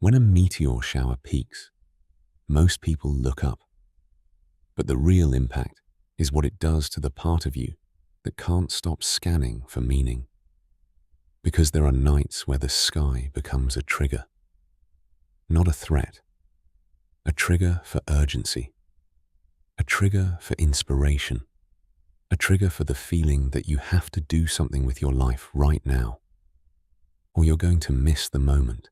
When a meteor shower peaks, most people look up. But the real impact is what it does to the part of you that can't stop scanning for meaning. Because there are nights where the sky becomes a trigger. Not a threat. A trigger for urgency. A trigger for inspiration. A trigger for the feeling that you have to do something with your life right now, or you're going to miss the moment.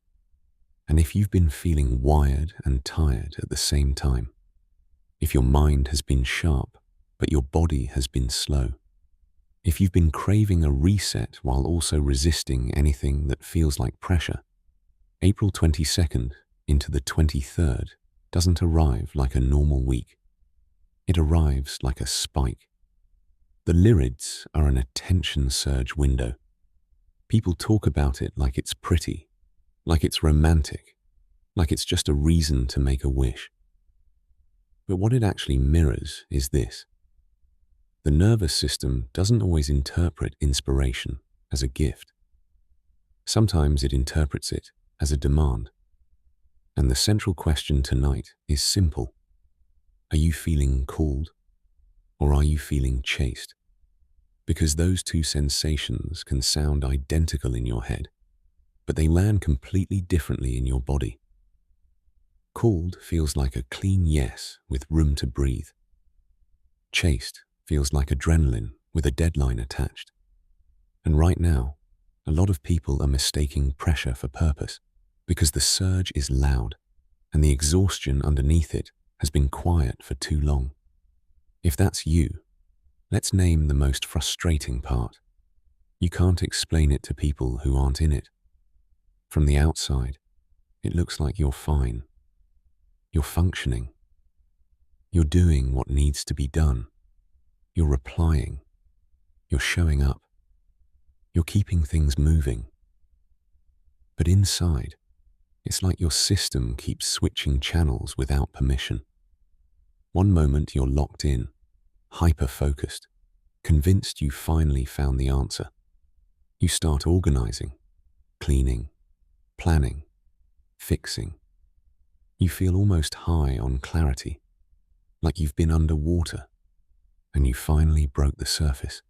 And if you've been feeling wired and tired at the same time, if your mind has been sharp, but your body has been slow, if you've been craving a reset while also resisting anything that feels like pressure, April 22nd into the 23rd doesn't arrive like a normal week. It arrives like a spike. The Lyrids are an attention surge window. People talk about it like it's pretty, like it's romantic, like it's just a reason to make a wish. But what it actually mirrors is this. The nervous system doesn't always interpret inspiration as a gift. Sometimes it interprets it as a demand. And the central question tonight is simple. Are you feeling called, or are you feeling chased? Because those two sensations can sound identical in your head, but they land completely differently in your body. Called feels like a clean yes with room to breathe. Chased feels like adrenaline with a deadline attached. And right now, a lot of people are mistaking pressure for purpose because the surge is loud and the exhaustion underneath it has been quiet for too long. If that's you, let's name the most frustrating part. You can't explain it to people who aren't in it. From the outside, it looks like you're fine. You're functioning. You're doing what needs to be done. You're replying. You're showing up. You're keeping things moving. But inside, it's like your system keeps switching channels without permission. One moment you're locked in, hyper-focused, convinced you finally found the answer. You start organizing, cleaning, planning, fixing. You feel almost high on clarity, like you've been underwater and you finally broke the surface.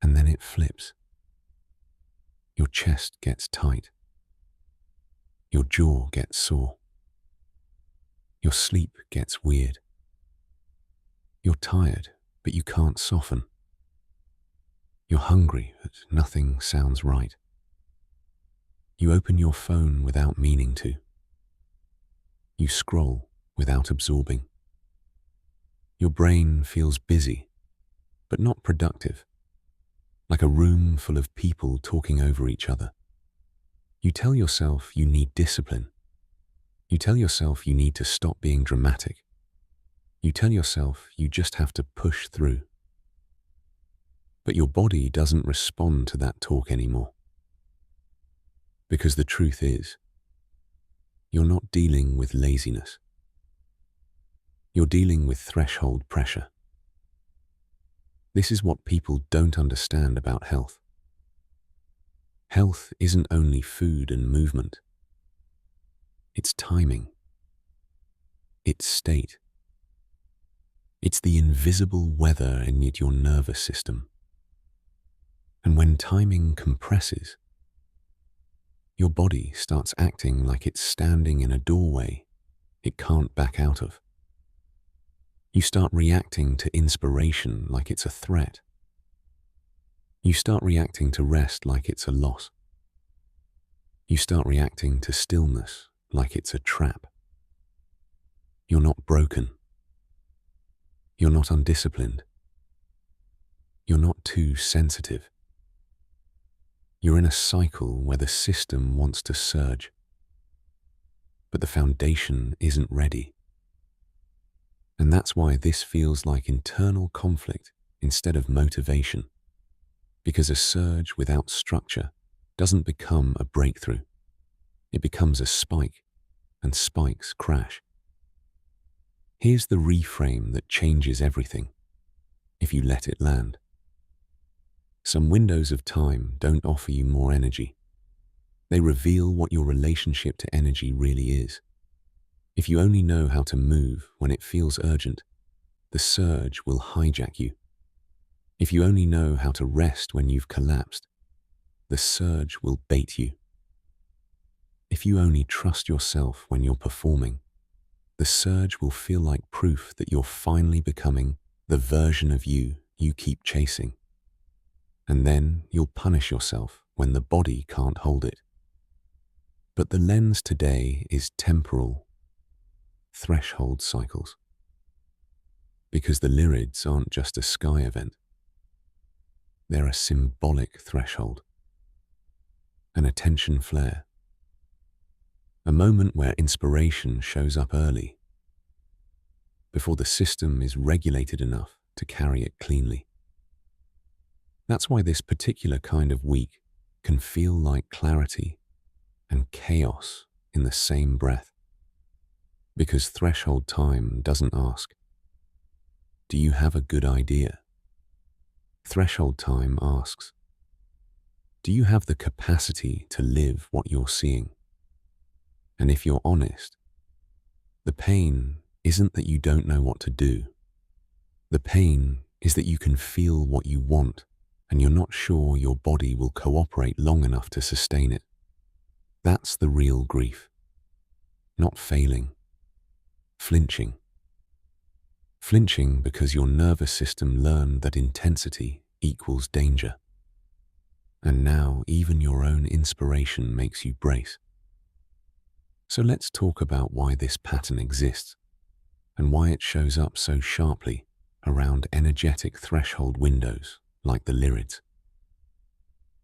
And then it flips. Your chest gets tight. Your jaw gets sore. Your sleep gets weird. You're tired, but you can't soften. You're hungry, but nothing sounds right. You open your phone without meaning to. You scroll without absorbing. Your brain feels busy, but not productive, like a room full of people talking over each other. You tell yourself you need discipline. You tell yourself you need to stop being dramatic. You tell yourself you just have to push through. But your body doesn't respond to that talk anymore. Because the truth is, you're not dealing with laziness. You're dealing with threshold pressure. This is what people don't understand about health. Health isn't only food and movement. It's timing. It's state. It's the invisible weather in your nervous system. And when timing compresses, your body starts acting like it's standing in a doorway it can't back out of. You start reacting to inspiration like it's a threat. You start reacting to rest like it's a loss. You start reacting to stillness like it's a trap. You're not broken. You're not undisciplined. You're not too sensitive. You're in a cycle where the system wants to surge, but the foundation isn't ready. And that's why this feels like internal conflict instead of motivation, because a surge without structure doesn't become a breakthrough. It becomes a spike, and spikes crash. Here's the reframe that changes everything, if you let it land. Some windows of time don't offer you more energy. They reveal what your relationship to energy really is. If you only know how to move when it feels urgent, the surge will hijack you. If you only know how to rest when you've collapsed, the surge will bait you. If you only trust yourself when you're performing, the surge will feel like proof that you're finally becoming the version of you keep chasing. And then you'll punish yourself when the body can't hold it. But the lens today is temporal threshold cycles. Because the Lyrids aren't just a sky event. They're a symbolic threshold, an attention flare, a moment where inspiration shows up early, before the system is regulated enough to carry it cleanly. That's why this particular kind of week can feel like clarity and chaos in the same breath. Because threshold time doesn't ask, do you have a good idea? Threshold time asks, do you have the capacity to live what you're seeing? And if you're honest, the pain isn't that you don't know what to do. The pain is that you can feel what you want and you're not sure your body will cooperate long enough to sustain it. That's the real grief. Not failing. Flinching. Flinching because your nervous system learned that intensity equals danger. And now even your own inspiration makes you brace. So let's talk about why this pattern exists and why it shows up so sharply around energetic threshold windows like the Lyrids.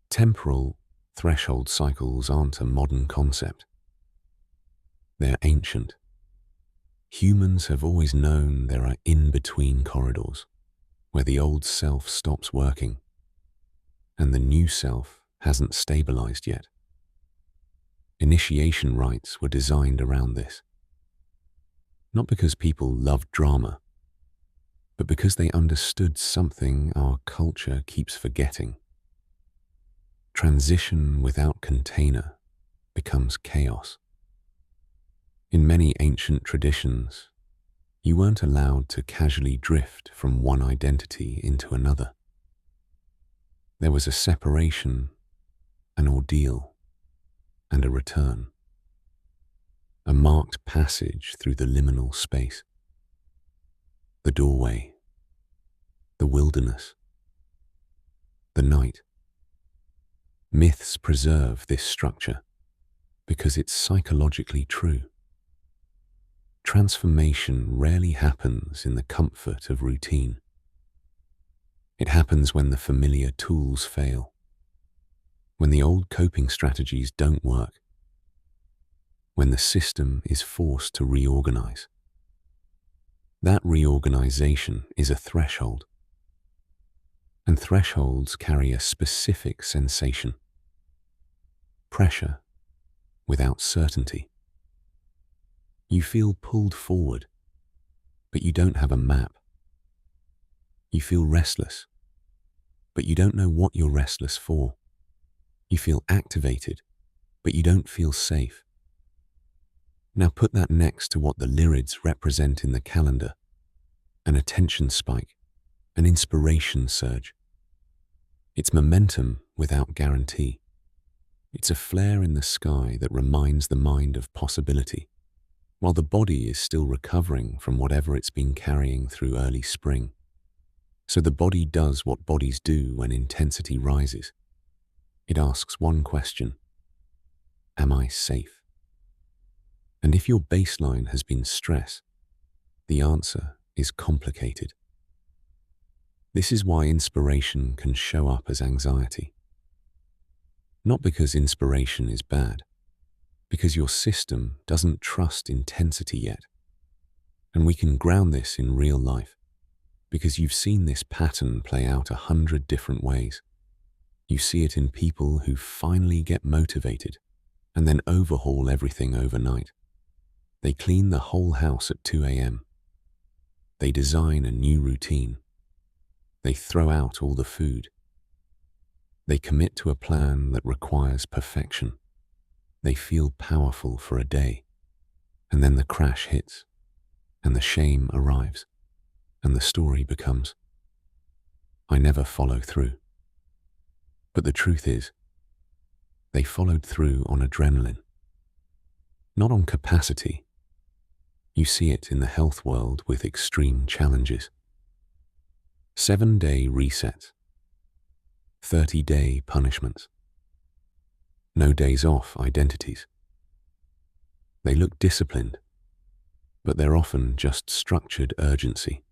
Temporal threshold cycles aren't a modern concept. They're ancient. Humans have always known there are in-between corridors where the old self stops working and the new self hasn't stabilized yet. Initiation rites were designed around this. Not because people loved drama, but because they understood something our culture keeps forgetting. Transition without container becomes chaos. In many ancient traditions, you weren't allowed to casually drift from one identity into another. There was a separation, an ordeal, and a return. A marked passage through the liminal space. The doorway, the wilderness, the night. Myths preserve this structure because it's psychologically true. Transformation rarely happens in the comfort of routine. It happens when the familiar tools fail, when the old coping strategies don't work, when the system is forced to reorganize. That reorganization is a threshold, and thresholds carry a specific sensation: pressure without certainty. You feel pulled forward, but you don't have a map. You feel restless, but you don't know what you're restless for. You feel activated, but you don't feel safe. Now put that next to what the Lyrids represent in the calendar: an attention spike, an inspiration surge. It's momentum without guarantee. It's a flare in the sky that reminds the mind of possibility, while the body is still recovering from whatever it's been carrying through early spring. So the body does what bodies do when intensity rises. It asks one question: am I safe? And if your baseline has been stress, the answer is complicated. This is why inspiration can show up as anxiety. Not because inspiration is bad, because your system doesn't trust intensity yet. And we can ground this in real life, because you've seen this pattern play out 100 different ways. You see it in people who finally get motivated and then overhaul everything overnight. They clean the whole house at 2 a.m. They design a new routine. They throw out all the food. They commit to a plan that requires perfection. They feel powerful for a day, and then the crash hits, and the shame arrives, and the story becomes, I never follow through. But the truth is, they followed through on adrenaline, not on capacity. You see it in the health world with extreme challenges. 7-day resets, 30-day punishments, no days off identities. They look disciplined, but they're often just structured urgency.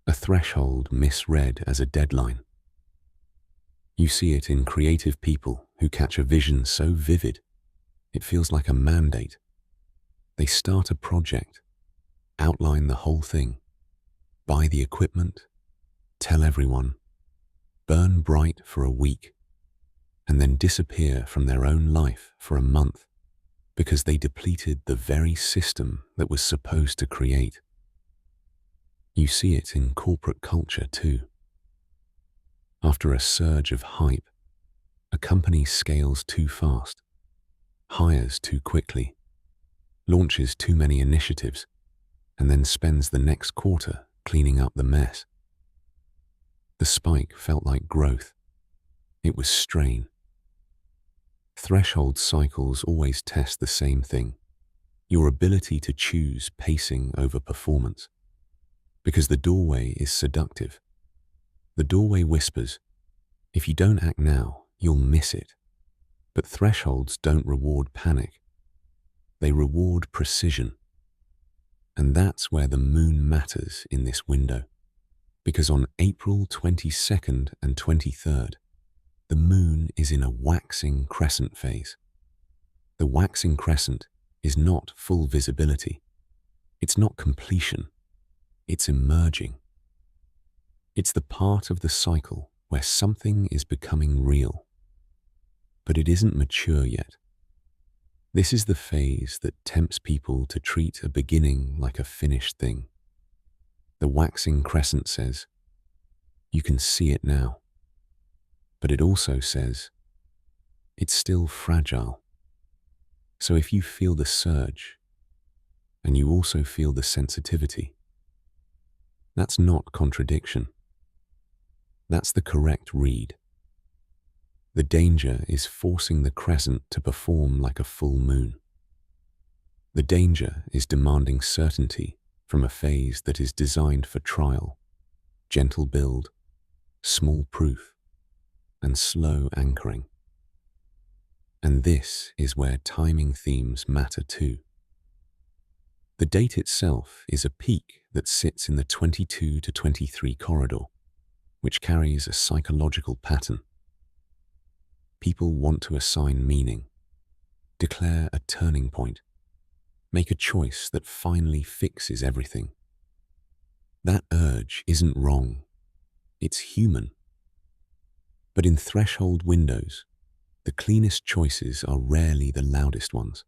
A threshold misread as a deadline. You see it in creative people who catch a vision so vivid, it feels like a mandate. They start a project, outline the whole thing, buy the equipment, tell everyone, burn bright for a week, and then disappear from their own life for a month because they depleted the very system that was supposed to create. You see it in corporate culture too. After a surge of hype, a company scales too fast, hires too quickly, launches too many initiatives, and then spends the next quarter cleaning up the mess. The spike felt like growth. It was strain. Threshold cycles always test the same thing, your ability to choose pacing over performance. Because the doorway is seductive. The doorway whispers, if you don't act now, you'll miss it. But thresholds don't reward panic. They reward precision. And that's where the moon matters in this window. Because on April 22nd and 23rd, the moon is in a waxing crescent phase. The waxing crescent is not full visibility. It's not completion. It's emerging. It's the part of the cycle where something is becoming real. But it isn't mature yet. This is the phase that tempts people to treat a beginning like a finished thing. The waxing crescent says, you can see it now. But it also says, it's still fragile. So if you feel the surge, and you also feel the sensitivity, that's not contradiction. That's the correct read. The danger is forcing the crescent to perform like a full moon. The danger is demanding certainty from a phase that is designed for trial, gentle build, small proof, and slow anchoring. And this is where timing themes matter too. The date itself is a peak that sits in the 22 to 23 corridor, which carries a psychological pattern. People want to assign meaning, declare a turning point, make a choice that finally fixes everything. That urge isn't wrong, it's human. But in threshold windows, the cleanest choices are rarely the loudest ones.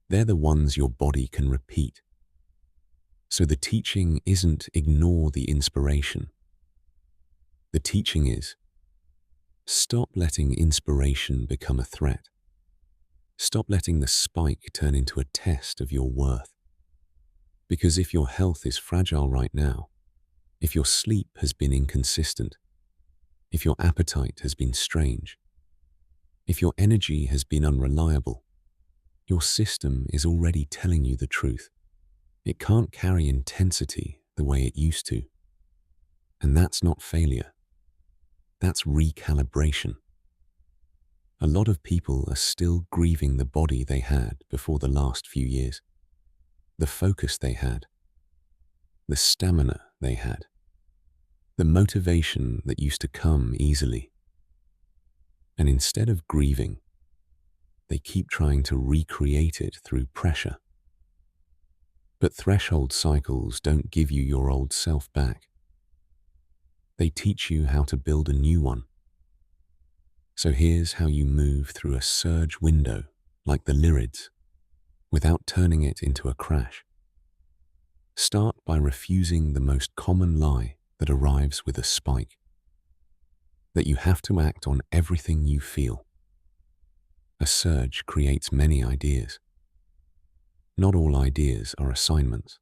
They're the ones your body can repeat. So the teaching isn't ignore the inspiration. The teaching is, stop letting inspiration become a threat. Stop letting the spike turn into a test of your worth. Because if your health is fragile right now, if your sleep has been inconsistent, if your appetite has been strange, if your energy has been unreliable, your system is already telling you the truth. It can't carry intensity the way it used to. And that's not failure. That's recalibration. A lot of people are still grieving the body they had before the last few years, the focus they had, the stamina they had, the motivation that used to come easily. And instead of grieving, they keep trying to recreate it through pressure. But threshold cycles don't give you your old self back. They teach you how to build a new one. So here's how you move through a surge window like the Lyrids, without turning it into a crash. Start by refusing the most common lie that arrives with a spike, that you have to act on everything you feel. A surge creates many ideas. Not all ideas are assignments.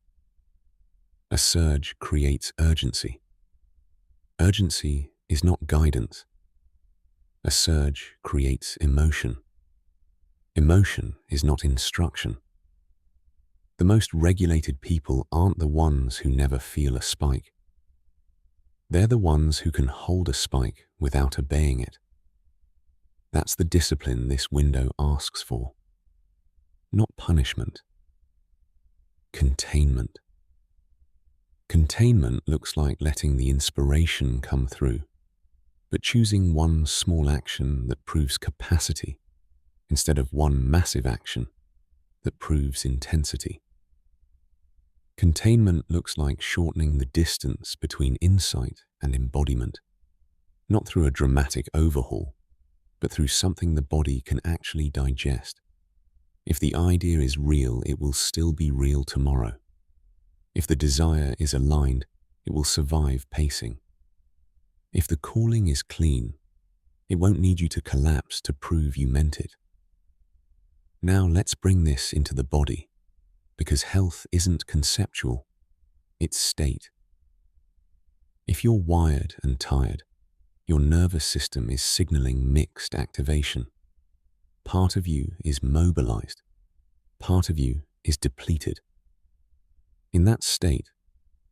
A surge creates urgency. Urgency is not guidance. A surge creates emotion. Emotion is not instruction. The most regulated people aren't the ones who never feel a spike. They're the ones who can hold a spike without obeying it. That's the discipline this window asks for. Not punishment. Containment. Containment looks like letting the inspiration come through, but choosing one small action that proves capacity instead of one massive action that proves intensity. Containment looks like shortening the distance between insight and embodiment, not through a dramatic overhaul, but through something the body can actually digest. If the idea is real, it will still be real tomorrow. If the desire is aligned, it will survive pacing. If the calling is clean, it won't need you to collapse to prove you meant it. Now let's bring this into the body, because health isn't conceptual, it's state. If you're wired and tired, your nervous system is signaling mixed activation. Part of you is mobilized, part of you is depleted. In that state,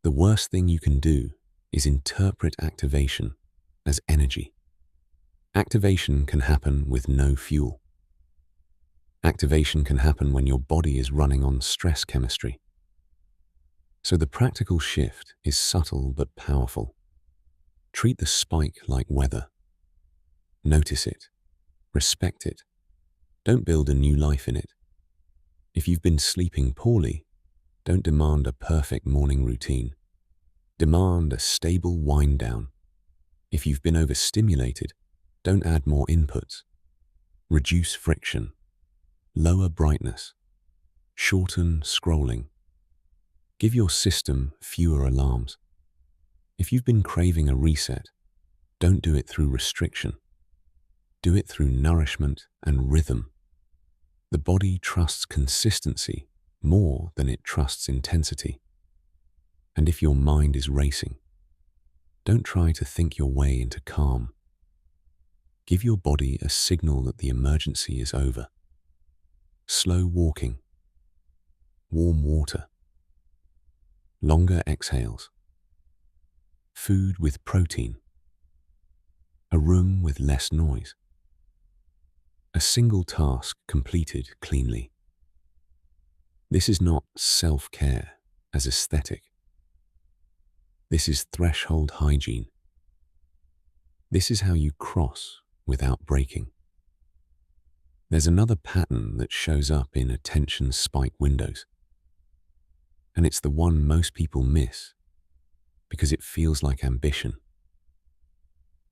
the worst thing you can do is interpret activation as energy. Activation can happen with no fuel. Activation can happen when your body is running on stress chemistry. So the practical shift is subtle but powerful. Treat the spike like weather. Notice it. Respect it. Don't build a new life in it. If you've been sleeping poorly, don't demand a perfect morning routine. Demand a stable wind down. If you've been overstimulated, don't add more inputs. Reduce friction. Lower brightness. Shorten scrolling. Give your system fewer alarms. If you've been craving a reset, don't do it through restriction. Do it through nourishment and rhythm. The body trusts consistency more than it trusts intensity. And if your mind is racing, don't try to think your way into calm. Give your body a signal that the emergency is over. Slow walking, warm water, longer exhales, food with protein, a room with less noise, a single task completed cleanly. This is not self-care as aesthetic. This is threshold hygiene. This is how you cross without breaking. There's another pattern that shows up in attention spike windows. And it's the one most people miss because it feels like ambition.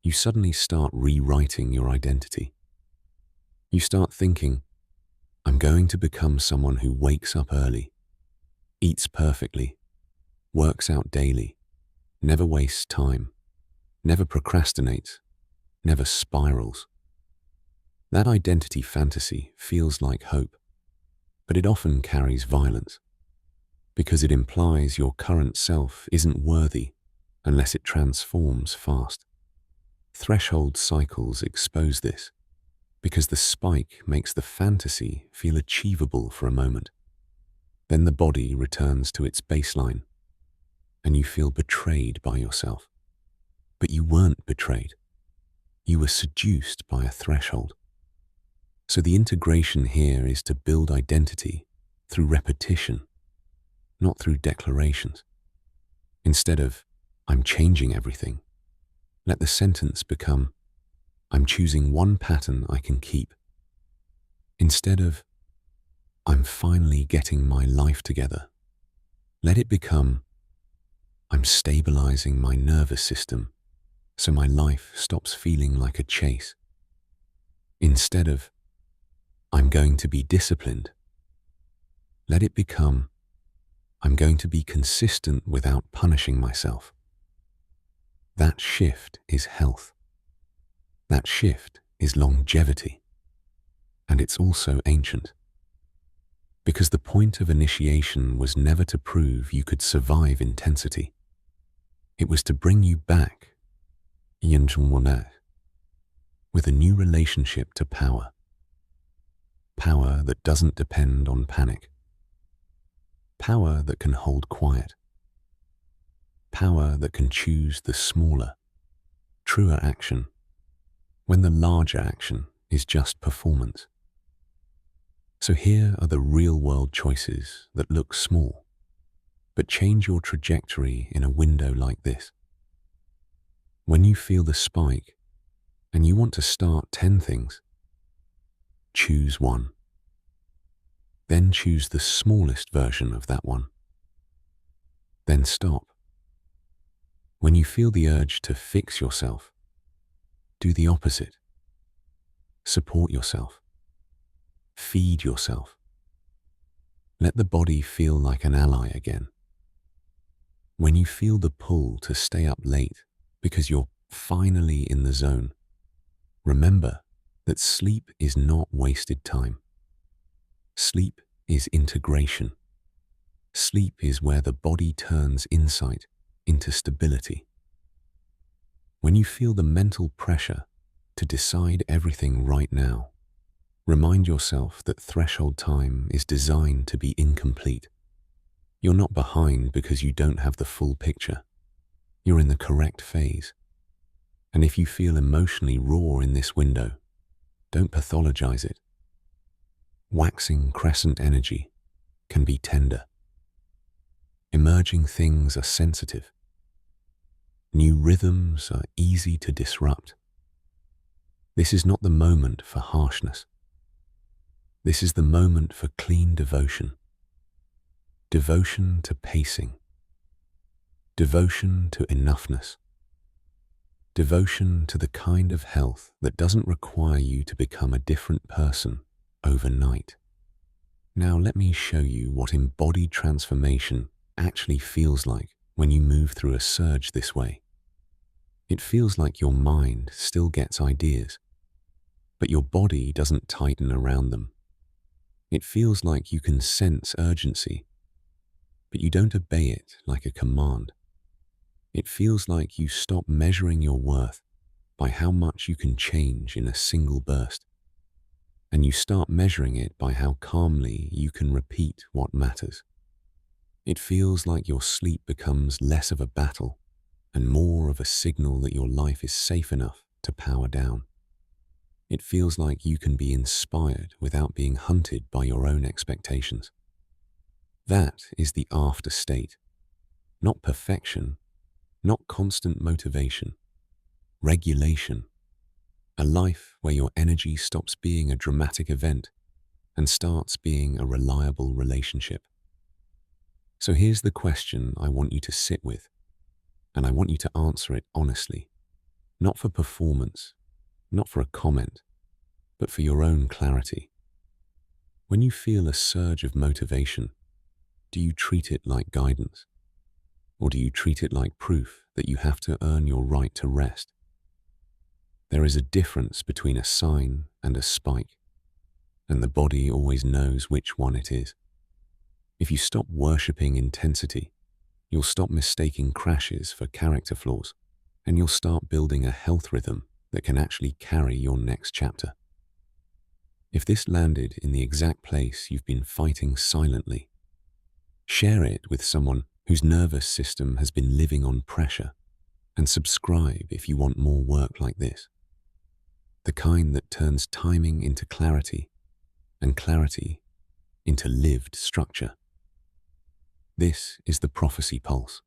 You suddenly start rewriting your identity. You start thinking, I'm going to become someone who wakes up early, eats perfectly, works out daily, never wastes time, never procrastinates, never spirals. That identity fantasy feels like hope, but it often carries violence, because it implies your current self isn't worthy unless it transforms fast. Threshold cycles expose this, because the spike makes the fantasy feel achievable for a moment. Then the body returns to its baseline, and you feel betrayed by yourself. But you weren't betrayed. You were seduced by a threshold. So the integration here is to build identity through repetition, not through declarations. Instead of, I'm changing everything, let the sentence become, I'm choosing one pattern I can keep. Instead of, I'm finally getting my life together, let it become, I'm stabilizing my nervous system so my life stops feeling like a chase. Instead of, I'm going to be disciplined, let it become, I'm going to be consistent without punishing myself. That shift is health. That shift is longevity. And it's also ancient. Because the point of initiation was never to prove you could survive intensity. It was to bring you back, with a new relationship to power. Power that doesn't depend on panic. Power that can hold quiet. Power that can choose the smaller, truer action when the larger action is just performance. So here are the real-world choices that look small, but change your trajectory in a window like this. When you feel the spike and you want to start 10 things, choose one. Then choose the smallest version of that one. Then stop. When you feel the urge to fix yourself, do the opposite. Support yourself. Feed yourself. Let the body feel like an ally again. When you feel the pull to stay up late because you're finally in the zone, remember that sleep is not wasted time. Sleep is integration. Sleep is where the body turns insight into stability. When you feel the mental pressure to decide everything right now, remind yourself that threshold time is designed to be incomplete. You're not behind because you don't have the full picture. You're in the correct phase. And if you feel emotionally raw in this window, don't pathologize it. Waxing crescent energy can be tender. Emerging things are sensitive. New rhythms are easy to disrupt. This is not the moment for harshness. This is the moment for clean devotion. Devotion to pacing. Devotion to enoughness. Devotion to the kind of health that doesn't require you to become a different person overnight. Now let me show you what embodied transformation actually feels like when you move through a surge this way. It feels like your mind still gets ideas, but your body doesn't tighten around them. It feels like you can sense urgency, but you don't obey it like a command. It feels like you stop measuring your worth by how much you can change in a single burst, and you start measuring it by how calmly you can repeat what matters. It feels like your sleep becomes less of a battle and more of a signal that your life is safe enough to power down. It feels like you can be inspired without being hunted by your own expectations. That is the after state. Not perfection, not constant motivation. Regulation. A life where your energy stops being a dramatic event and starts being a reliable relationship. So here's the question I want you to sit with, and I want you to answer it honestly. Not for performance, not for a comment, but for your own clarity. When you feel a surge of motivation, do you treat it like guidance? Or do you treat it like proof that you have to earn your right to rest? There is a difference between a sign and a spike, and the body always knows which one it is. If you stop worshipping intensity, you'll stop mistaking crashes for character flaws, and you'll start building a health rhythm that can actually carry your next chapter. If this landed in the exact place you've been fighting silently, share it with someone whose nervous system has been living on pressure, and subscribe if you want more work like this. The kind that turns timing into clarity, and clarity into lived structure. This is the Prophecy Pulse.